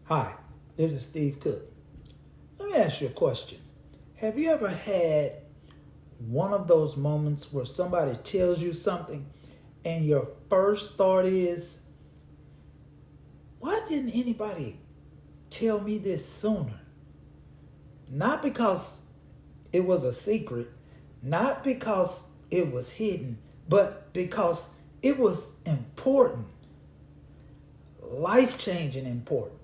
Hi, this is Steve Cook. Let me ask you a question. Have you ever had one of those moments where somebody tells you something and your first thought is, why didn't anybody tell me this sooner? Not because it was a secret, not because it was hidden, but because it was important, life-changing important.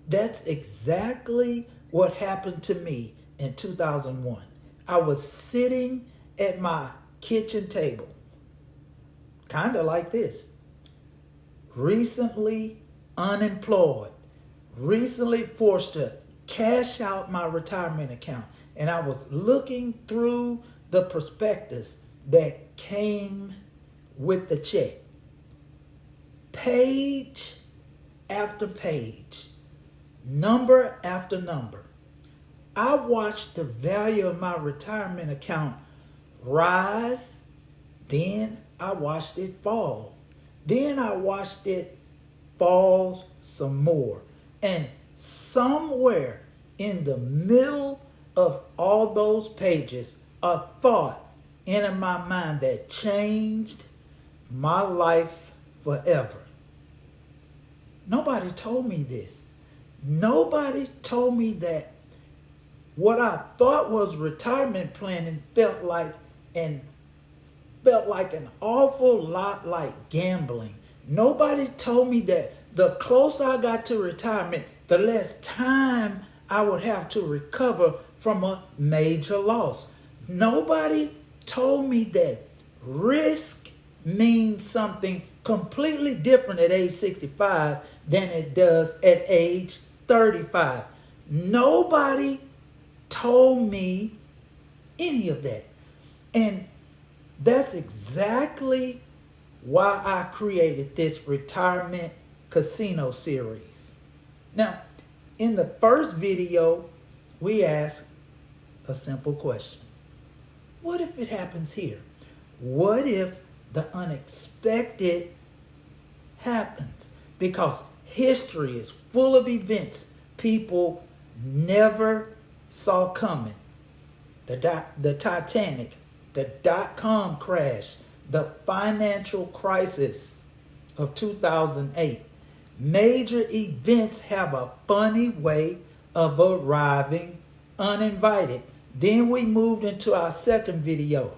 That's exactly what happened to me in 2001. I was sitting at my kitchen table, kind of like this, recently unemployed, recently forced to cash out my retirement account. And I was looking through the prospectus that came with the check. Page after page, number after number. I watched the value of my retirement account rise, then I watched it fall. Then I watched it fall some more. And somewhere in the middle of all those pages, a thought entered my mind that changed my life forever. Nobody told me this. Nobody told me that what I thought was retirement planning felt like an awful lot like gambling. Nobody told me that the closer I got to retirement, the less time I would have to recover from a major loss. Nobody told me that risk means something completely different at age 65 than it does at age 35. Nobody told me any of that. And that's exactly why I created this retirement casino series. Now, in the first video, we asked a simple question. What if it happens here? What if the unexpected happens? Because history is full of events people never saw coming. The Titanic, the dot-com crash, the financial crisis of 2008. Major events have a funny way of arriving uninvited. Then we moved into our second video.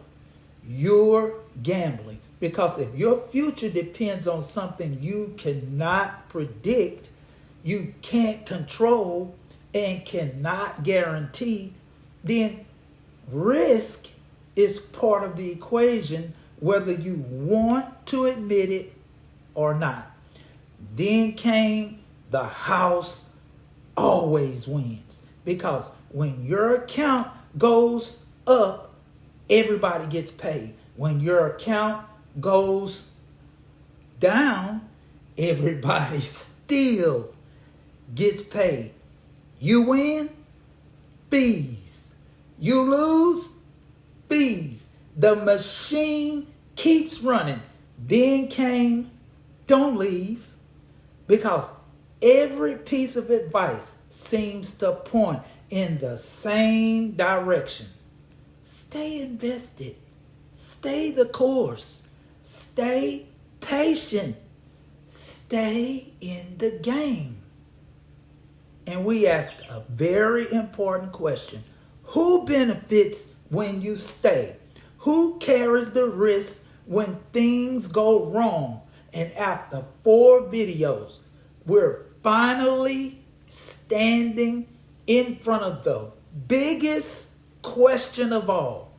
You're gambling. Because if your future depends on something you cannot predict, you can't control, and cannot guarantee, then risk is part of the equation whether you want to admit it or not. Then came the house always wins. Because when your account goes up, everybody gets paid. When your account goes down, everybody still gets paid. You win, fees. You lose, fees. The machine keeps running. Then came, don't leave, because every piece of advice seems to point in the same direction. Stay invested. Stay the course. Stay patient. Stay in the game. And we asked a very important question. Who benefits when you stay? Who carries the risk when things go wrong? And after 4 videos, we're finally standing in front of the biggest question of all.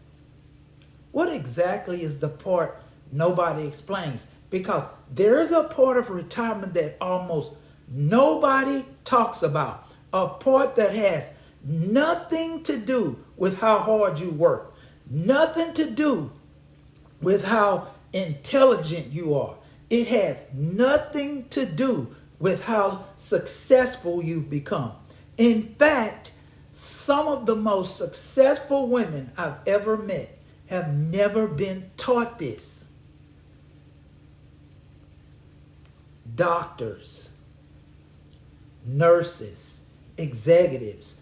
What exactly is the part nobody explains? Because there is a part of retirement that almost nobody talks about. A part that has nothing to do with how hard you work. Nothing to do with how intelligent you are. It has nothing to do with how successful you've become. In fact, some of the most successful women I've ever met have never been taught this. Doctors, nurses, executives,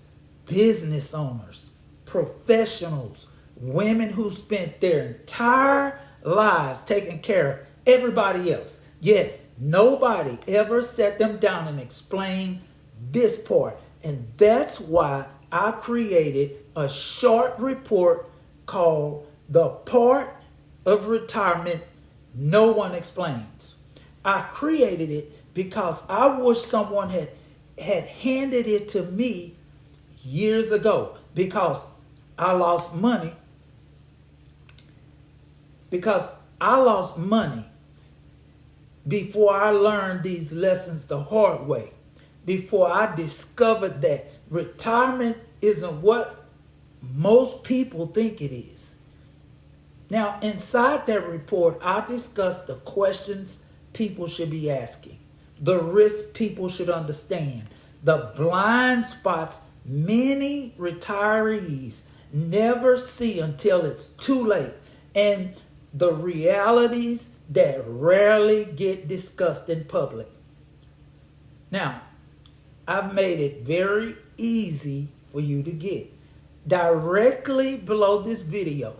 business owners, professionals, women who spent their entire lives taking care of everybody else. Yet nobody ever sat them down and explained this part. And that's why I created a short report called The Part of Retirement No One Explains. I created it because I wish someone had handed it to me years ago, because I lost money. Because I lost money before I learned these lessons the hard way. Before I discovered that retirement isn't what most people think it is. Now, inside that report, I discussed the questions people should be asking, the risks people should understand, the blind spots many retirees never see until it's too late, and the realities that rarely get discussed in public. Now, I've made it very easy for you to get. Directly below this video,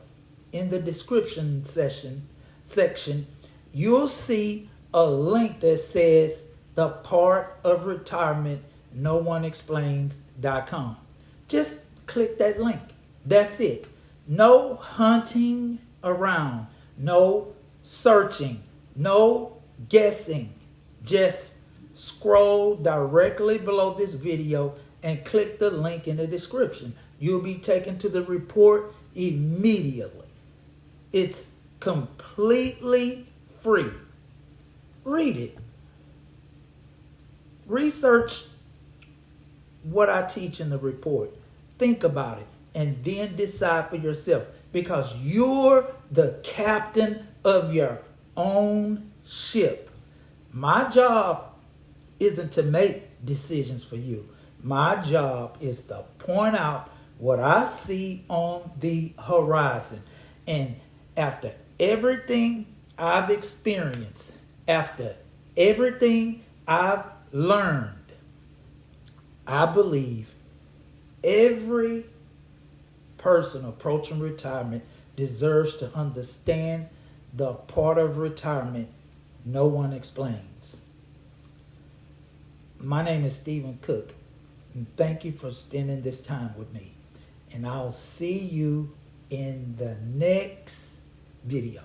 in the description section, you'll see a link that says The Part of Retirement No One Explains.com. Just click that link. That's it. No hunting around, no searching, no guessing. Just scroll directly below this video and click the link in the description. You'll be taken to the report immediately. It's completely free. Read it. Research what I teach in the report. Think about it and then decide for yourself, because you're the captain of your own ship. My job isn't to make decisions for you. My job is to point out what I see on the horizon. And after everything I've experienced, after everything I've learned, I believe every person approaching retirement deserves to understand the part of retirement no one explains. My name is Stephen Cook, and thank you for spending this time with me. And I'll see you in the next video.